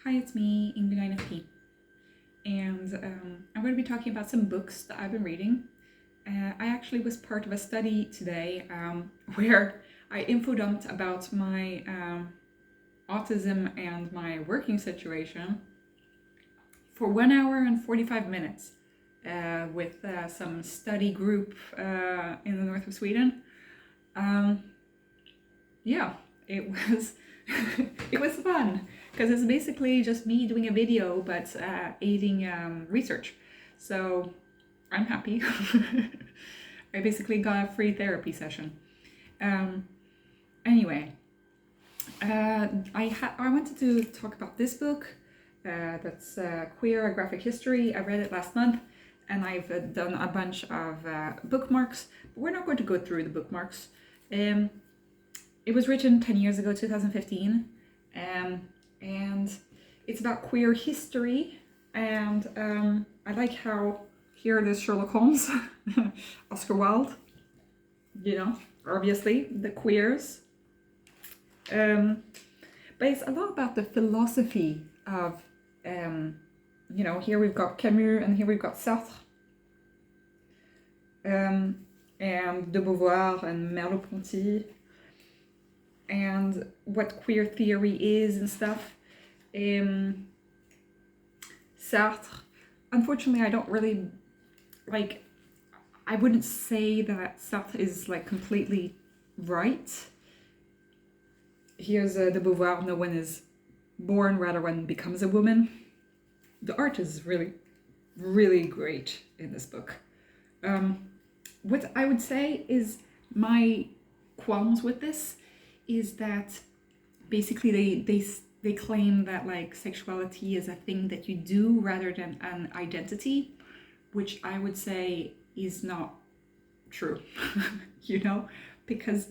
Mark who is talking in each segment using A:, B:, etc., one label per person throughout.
A: Hi, it's me, Ingrid INFP, and I'm going to be talking about some books that I've been reading. I actually was part of a study today where I info dumped about my autism and my working situation for 1 hour and 45 minutes with some study group in the north of Sweden. Yeah, it was it was fun because it's basically just me doing a video but aiding research. So I'm happy. I basically got a free therapy session. Anyway, I wanted to talk about this book. That's Queer: A Graphic History. I read it last month, and I've done a bunch of bookmarks. But we're not going to go through the bookmarks. It was written 10 years ago, 2015, and it's about queer history. And I like how here there's Sherlock Holmes, Oscar Wilde, obviously the queers. But it's a lot about the philosophy of, here we've got Camus and here we've got Sartre, and de Beauvoir and Merleau-Ponty, and what queer theory is and stuff. Sartre, unfortunately, I don't really I wouldn't say that Sartre is completely right. Here's de Beauvoir: no one is born, rather one becomes a woman. The art is really, really great in this book. What I would say is my qualms with this is that basically they claim that sexuality is a thing that you do rather than an identity, which I would say is not true. Because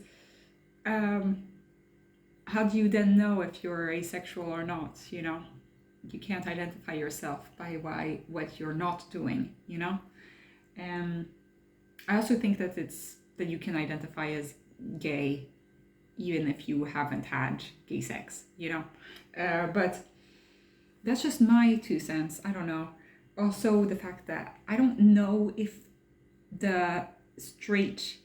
A: how do you then know if you're asexual or not? You can't identify yourself by what you're not doing. I also think that that you can identify as gay even if you haven't had gay sex, but that's just my 2 cents. I don't know. Also, the fact that I don't know if the straight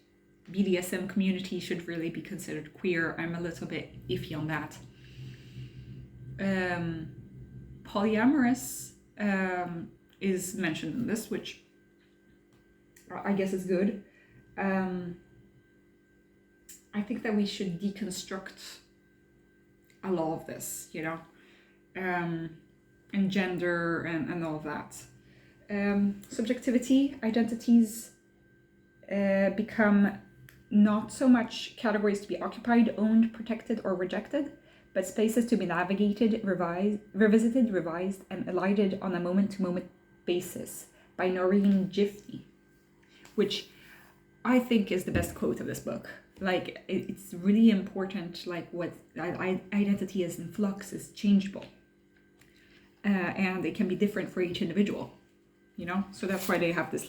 A: BDSM community should really be considered queer. I'm a little bit iffy on that. Polyamorous is mentioned in this, which I guess is good. I think that we should deconstruct a lot of this, and gender and all of that. Subjectivity, identities become not so much categories to be occupied, owned, protected, or rejected, but spaces to be navigated, revisited, revised, and elided on a moment-to-moment basis by Noreen Jiffy, which I think is the best quote of this book. It's really important, what identity is in flux, is changeable. And it can be different for each individual, So that's why they have this,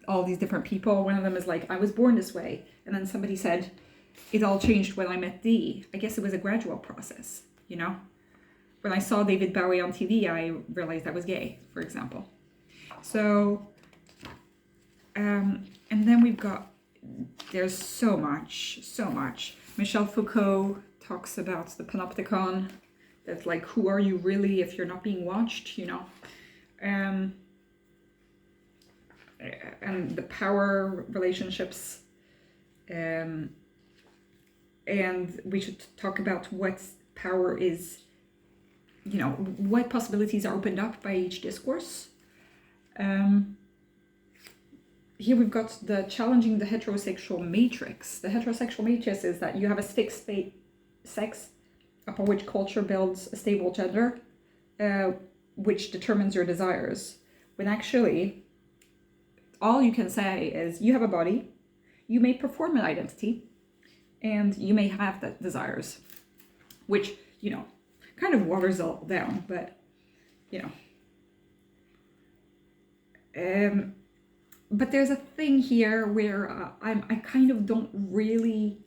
A: all these different people. One of them is I was born this way. And then somebody said, it all changed when I met Dee. I guess it was a gradual process, When I saw David Bowie on TV, I realized I was gay, for example. So, and then there's so much. Michel Foucault talks about the panopticon. That's who are you really if you're not being watched, and the power relationships. And we should talk about what power is, what possibilities are opened up by each discourse. Here we've got the challenging the heterosexual matrix. The heterosexual matrix is that you have a fixed sex upon which culture builds a stable gender, which determines your desires. When actually, all you can say is you have a body, you may perform an identity, and you may have the desires, which, kind of waters all down, but, but there's a thing here where I kind of don't really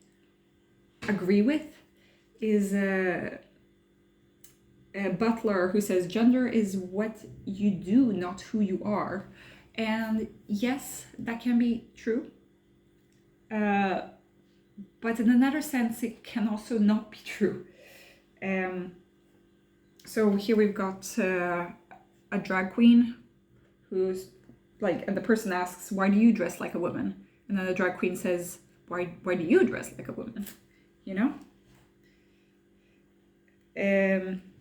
A: agree with, is Butler, who says gender is what you do, not who you are. And yes, that can be true. But in another sense, it can also not be true. So here we've got a drag queen who's like, and the person asks, why do you dress like a woman? And then the drag queen says, why do you dress like a woman? You know?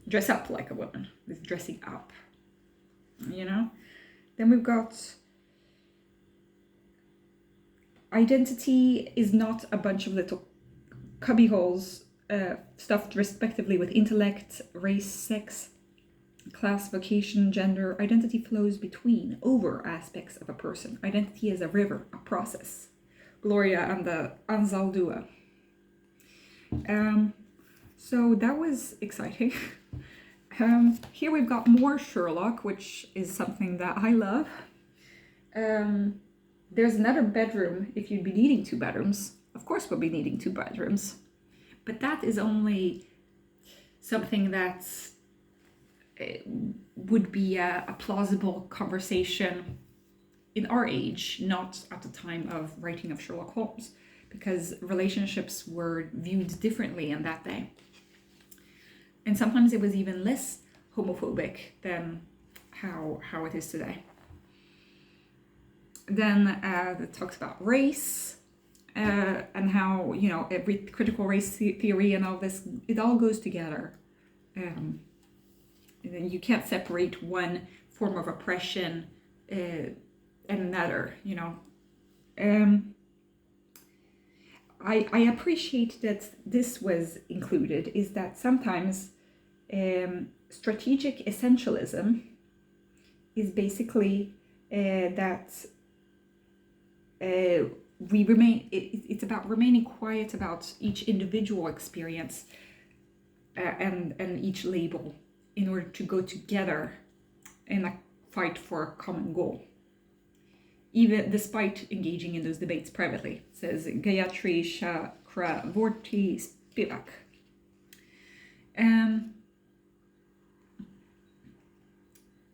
A: Dress up like a woman. It's dressing up. You know? Then we've got identity is not a bunch of little cubbyholes stuffed respectively with intellect, race, sex, class, vocation, gender. Identity flows between, over aspects of a person. Identity is a river, a process. Gloria and the Anzaldúa. So that was exciting. Here we've got more Sherlock, which is something that I love. There's another bedroom if you'd be needing 2 bedrooms. Of course we'll be needing 2 bedrooms. But that is only something that would be a plausible conversation in our age, not at the time of writing of Sherlock Holmes, because relationships were viewed differently in that day. And sometimes it was even less homophobic than how it is today. Then it talks about race and how, you know, every critical race theory and all this, it all goes together. And you can't separate one form of oppression and another, you know. I appreciate that this was included, is that sometimes strategic essentialism is basically that we remain, it's about remaining quiet about each individual experience and each label in order to go together in a fight for a common goal, even despite engaging in those debates privately, says Gayatri Chakravorty Spivak.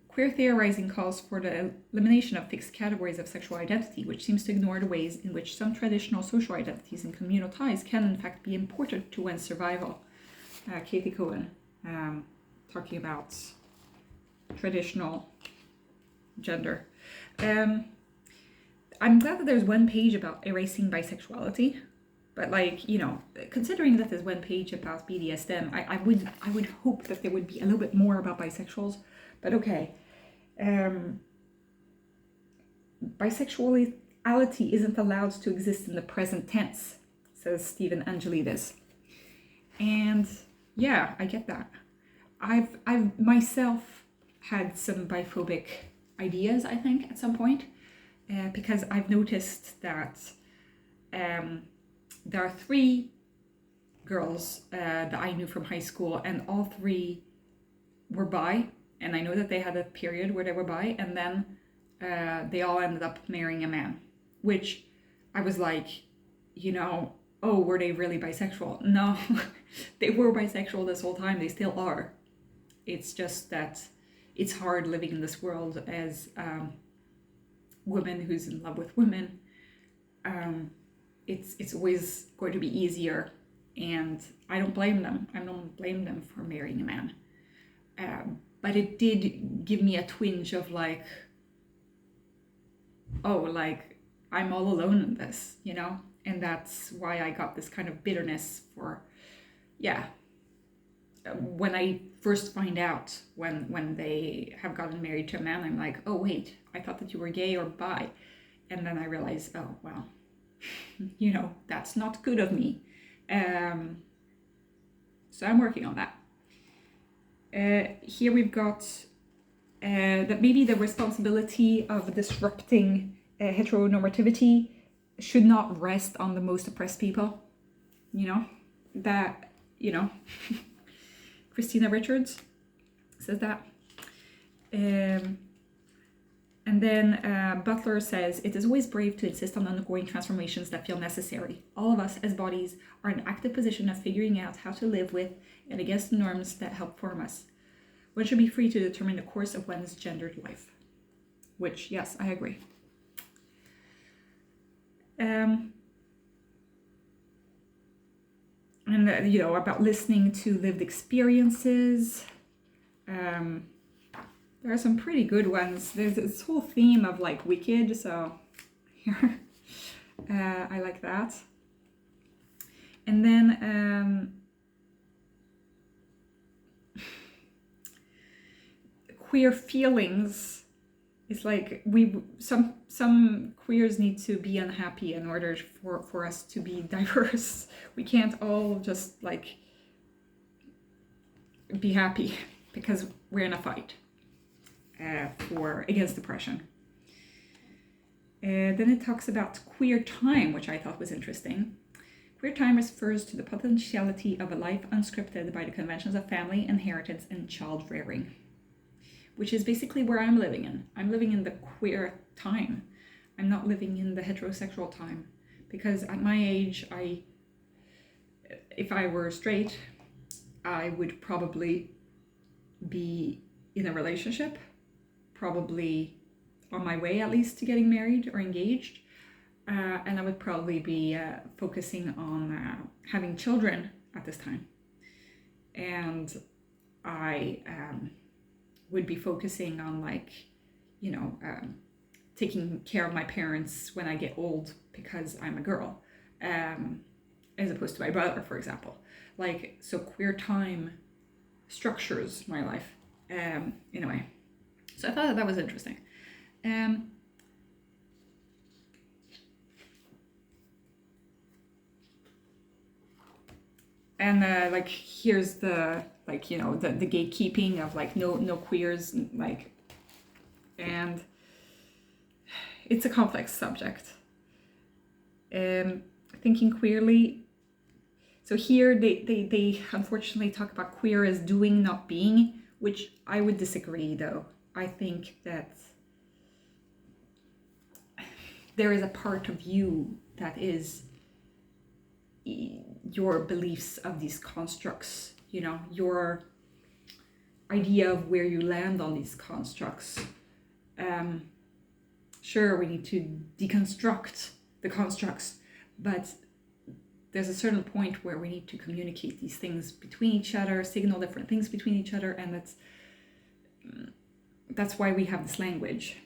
A: Queer theorizing calls for the elimination of fixed categories of sexual identity, which seems to ignore the ways in which some traditional social identities and communal ties can in fact be important to one's survival. Katie Cohen, talking about traditional gender. I'm glad that there's one page about erasing bisexuality, but like, you know, considering that there's one page about BDSM, I would hope that there would be a little bit more about bisexuals, but okay. Bisexuality isn't allowed to exist in the present tense, says Stephen Angelides. And yeah, I get that. I've myself had some biphobic ideas, I think, at some point, because I've noticed that there are 3 girls that I knew from high school, and all 3 were bi, and I know that they had a period where they were bi, and then they all ended up marrying a man, which I was like, you know, oh, were they really bisexual? No, they were bisexual this whole time. They still are. It's just that it's hard living in this world as woman who's in love with women. It's always going to be easier, and I don't blame them. I don't blame them for marrying a man. But it did give me a twinge of like, oh, like I'm all alone in this, you know? And that's why I got this kind of bitterness for, yeah. When I first find out when they have gotten married to a man, I'm like, oh wait, I thought that you were gay or bi. And then I realized, oh, well, you know, that's not good of me. So I'm working on that. Here we've got that maybe the responsibility of disrupting heteronormativity should not rest on the most oppressed people. You know, that, you know, Christina Richards says that. And then Butler says, it is always brave to insist on undergoing transformations that feel necessary. All of us as bodies are in active position of figuring out how to live with and against the norms that help form us. One should be free to determine the course of one's gendered life. Which, yes, I agree. And about listening to lived experiences. There are some pretty good ones. There's this whole theme of like wicked, so here I like that. And then queer feelings. It's like some queers need to be unhappy in order for us to be diverse. We can't all just like be happy because we're in a fight against depression. Then it talks about queer time, which I thought was interesting. Queer time refers to the potentiality of a life unscripted by the conventions of family, inheritance, and child rearing, which is basically where I'm living in. I'm living in the queer time. I'm not living in the heterosexual time, because at my age, if I were straight, I would probably be in a relationship, probably on my way at least to getting married or engaged, and I would probably be focusing on having children at this time. And I would be focusing on taking care of my parents when I get old because I'm a girl, as opposed to my brother, for example. So queer time structures my life in a way. So I thought that was interesting. And here's the the gatekeeping of no queers, and it's a complex subject. Thinking queerly. So here they unfortunately talk about queer as doing, not being, which I would disagree though. I think that there is a part of you that is your beliefs of these constructs, your idea of where you land on these constructs. Sure, we need to deconstruct the constructs, but there's a certain point where we need to communicate these things between each other, signal different things between each other, and that's why we have this language,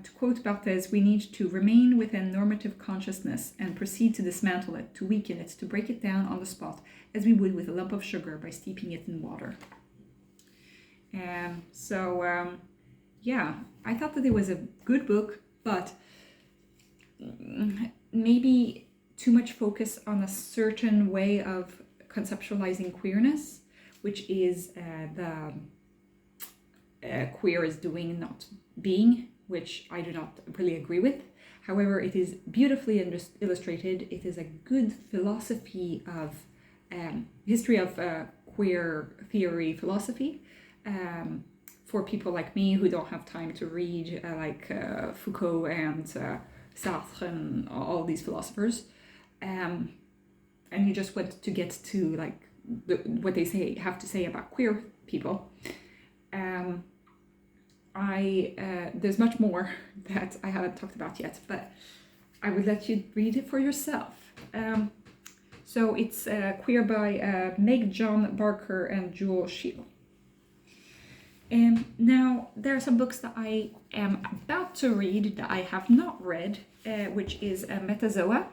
A: To quote Barthes, we need to remain within normative consciousness and proceed to dismantle it, to weaken it, to break it down on the spot, as we would with a lump of sugar by steeping it in water. I thought that it was a good book, but maybe too much focus on a certain way of conceptualizing queerness, which is the queer is doing, not being, which I do not really agree with. However, it is beautifully illustrated. It is a good philosophy of history of queer theory philosophy for people like me who don't have time to read Foucault and Sartre and all these philosophers, and you just want to get to what they have to say about queer people. There's much more that I haven't talked about yet, but I would let you read it for yourself. So it's Queer by Meg John Barker and Jewel Shield. Now, there are some books that I am about to read that I have not read, which is Metazoa,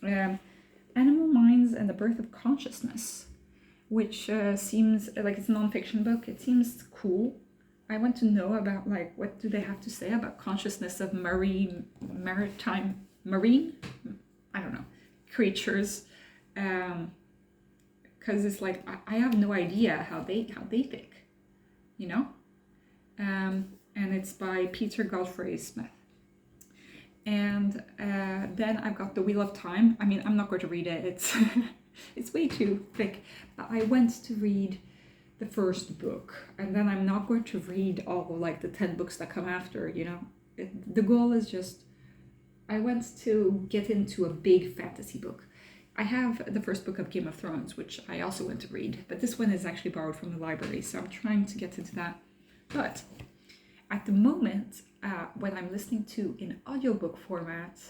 A: Animal Minds and the Birth of Consciousness, which seems like it's a non-fiction book. It seems cool. I want to know about what do they have to say about consciousness of marine creatures, because it's I have no idea how they think, and it's by Peter Godfrey Smith. And then I've got The Wheel of Time. I mean, I'm not going to read it. It's way too thick. But I went to read the first book, and then I'm not going to read all the 10 books that come after. The goal is just I went to get into a big fantasy book. I have the first book of Game of Thrones, which I also want to read, but this one is actually borrowed from the library, so I'm trying to get into that. But at the moment, what I'm listening to in audiobook format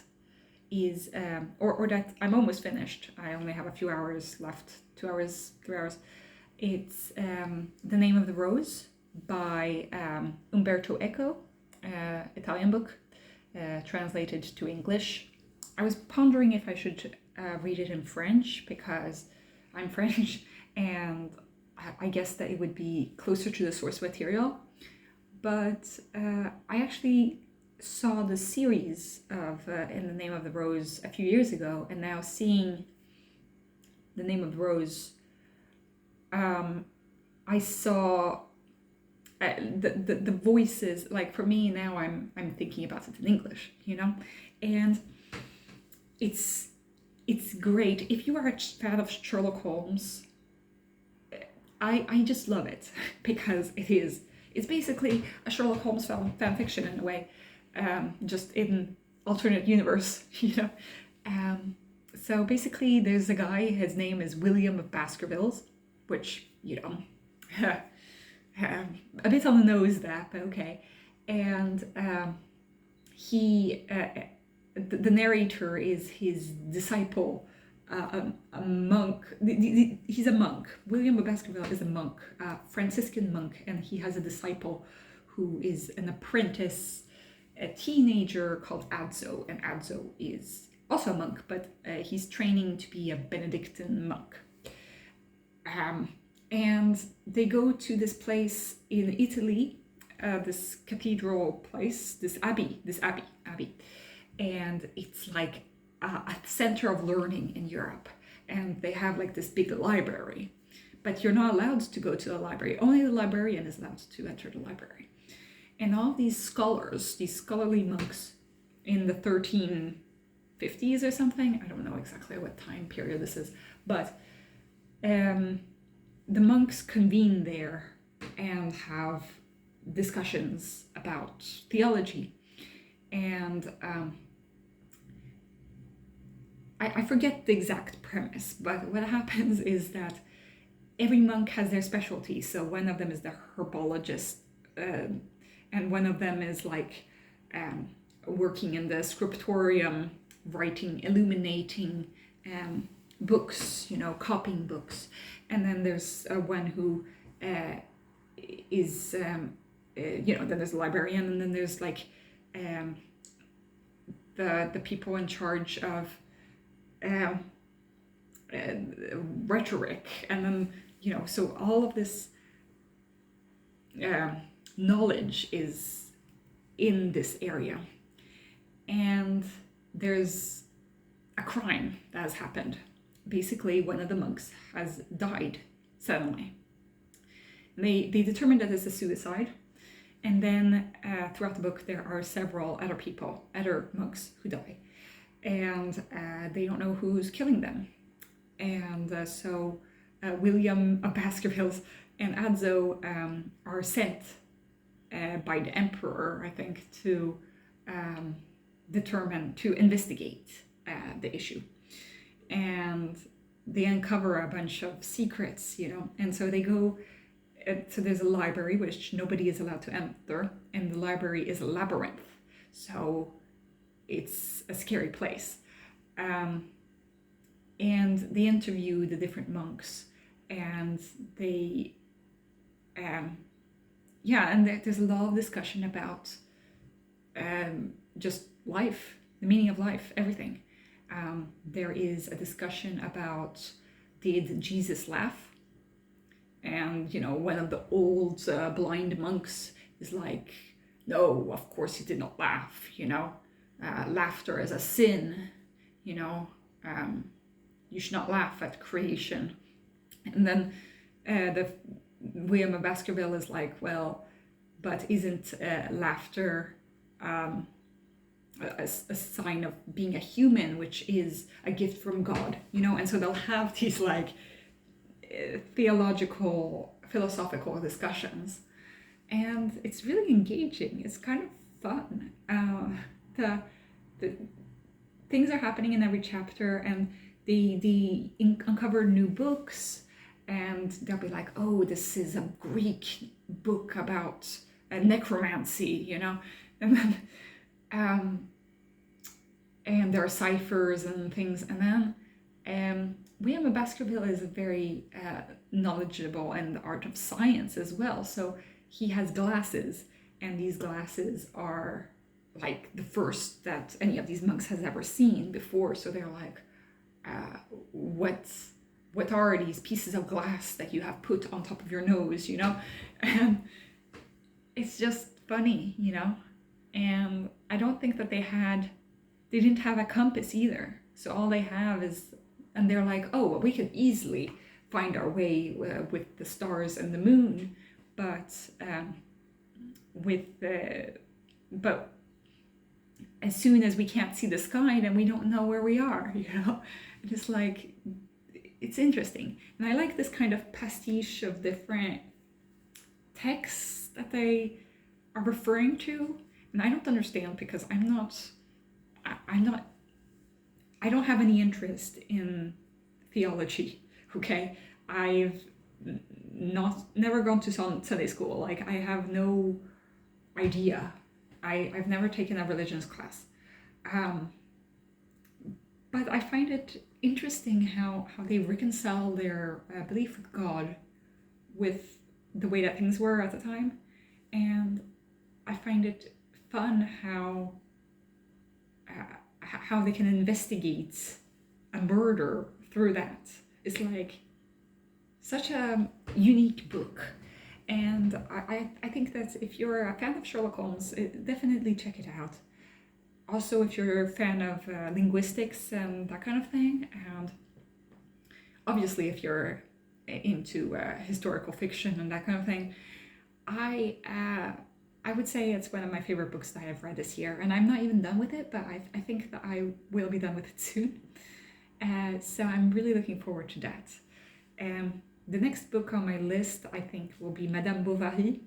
A: is, or that I'm almost finished. I only have a few hours left, 2 hours, 3 hours. It's The Name of the Rose by Umberto Eco, Italian book, translated to English. I was pondering if I should read it in French because I'm French, and I guess that it would be closer to the source material. But I actually saw the series of In the Name of the Rose a few years ago, and now seeing The Name of the Rose, I saw the voices. Like for me now, I'm thinking about it in English, and it's great. If you are a fan of Sherlock Holmes, I just love it because it's basically a Sherlock Holmes fan fiction in a way, just in alternate universe, So basically there's a guy, his name is William of Baskervilles, which, a bit on the nose that, but okay. And the narrator is his disciple, a monk. He's a monk. William of Baskerville is a monk, a Franciscan monk, and he has a disciple who is an apprentice, a teenager called Adzo, and Adzo is also a monk, but he's training to be a Benedictine monk. And they go to this place in Italy, this cathedral place, this abbey, and it's like a center of learning in Europe, and they have like this big library, but you're not allowed to go to the library. Only the librarian is allowed to enter the library. And all these scholars, these scholarly monks in the 1350s or something, I don't know exactly what time period this is, but the monks convene there and have discussions about theology. And I forget the exact premise, but what happens is that every monk has their specialty. So one of them is the herbologist, and one of them is like working in the scriptorium, writing, illuminating books, copying books. And then there's one who is, then there's a librarian, and then there's like the people in charge of rhetoric, and then so all of this knowledge is in this area. And there's a crime that has happened. Basically, one of the monks has died suddenly. They determined that it's a suicide, and then throughout the book there are several other monks who die, and they don't know who's killing them. And so William of Baskervilles and Adzo are sent by the emperor, I think, to investigate the issue. And they uncover a bunch of secrets, and so they go, so there's a library which nobody is allowed to enter, and the library is a labyrinth, so it's a scary place. And they interview the different monks, and they and there's a lot of discussion about just life, the meaning of life, everything. There is a discussion about, did Jesus laugh? And one of the old blind monks is like, no, of course he did not laugh. Laughter is a sin. You should not laugh at creation. And then the William of Baskerville is like, well, but isn't laughter a sign of being a human, which is a gift from God, and so they'll have these like philosophical discussions, and it's really engaging. It's kind of fun. The things are happening in every chapter, and they uncover new books, and they'll be like, oh, this is a Greek book about necromancy, you know, and then and there are ciphers and things, and then William of Baskerville is very knowledgeable in the art of science as well. So he has glasses, and these glasses are like the first that any of these monks has ever seen before. So they're like, what are these pieces of glass that you have put on top of your nose, you know? And it's just funny, you know? And I don't think that they didn't have a compass either. So all they have is, and they're like, oh, well, we could easily find our way with the stars and the moon, but but as soon as we can't see the sky, then we don't know where we are, you know? It's like, it's interesting. And I like this kind of pastiche of different texts that they are referring to. And I don't understand, because I don't have any interest in theology, okay? I've never gone to Sunday school. Like, I have no idea. I've never taken a religions class. But I find it interesting how they reconcile their belief with God with the way that things were at the time. And I find it fun how they can investigate a murder through that. It's like such a unique book. And I think that if you're a fan of Sherlock Holmes, definitely check it out. Also, if you're a fan of linguistics and that kind of thing, and obviously if you're into historical fiction and that kind of thing, I would say it's one of my favorite books that I have read this year. And I'm not even done with it, but I think that I will be done with it soon. So I'm really looking forward to that. The next book on my list, I think, will be Madame Bovary.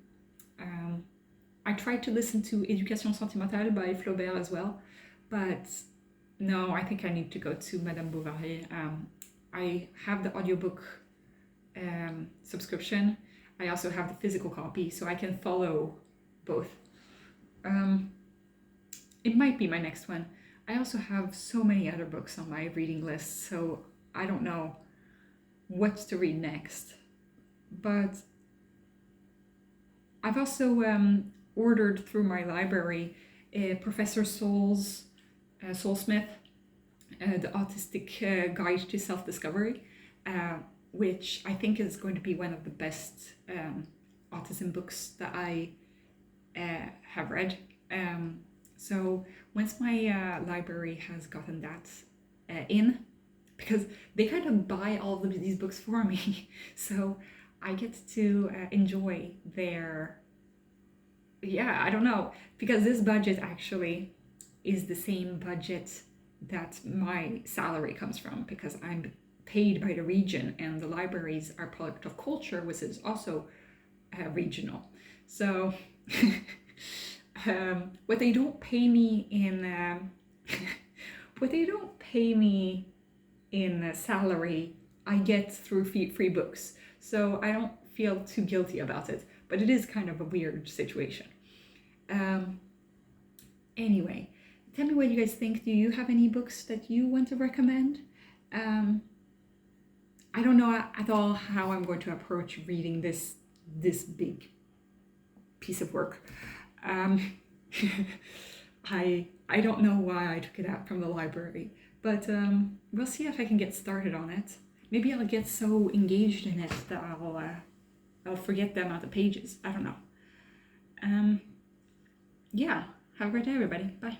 A: I tried to listen to Éducation sentimentale by Flaubert as well, but no, I think I need to go to Madame Bovary. I have the audiobook subscription. I also have the physical copy, so I can follow both. It might be my next one. I also have so many other books on my reading list, so I don't know what to read next. But I've also ordered through my library Professor Soulsmith, The Autistic Guide to Self-Discovery, which I think is going to be one of the best autism books that I have read. So once my library has gotten that in, because they kind of buy all of these books for me, so I get to enjoy their, I don't know, because this budget actually is the same budget that my salary comes from, because I'm paid by the region, and the libraries are part of culture, which is also regional. So what they don't pay me in salary, I get through free books. So I don't feel too guilty about it, but it is kind of a weird situation. Anyway, tell me what you guys think. Do you have any books that you want to recommend? I don't know at all how I'm going to approach reading this big piece of work. I don't know why I took it out from the library, but we'll see if I can get started on it. Maybe I'll get so engaged in it that I'll forget the amount of pages. I don't know. Yeah, have a great day, everybody. Bye.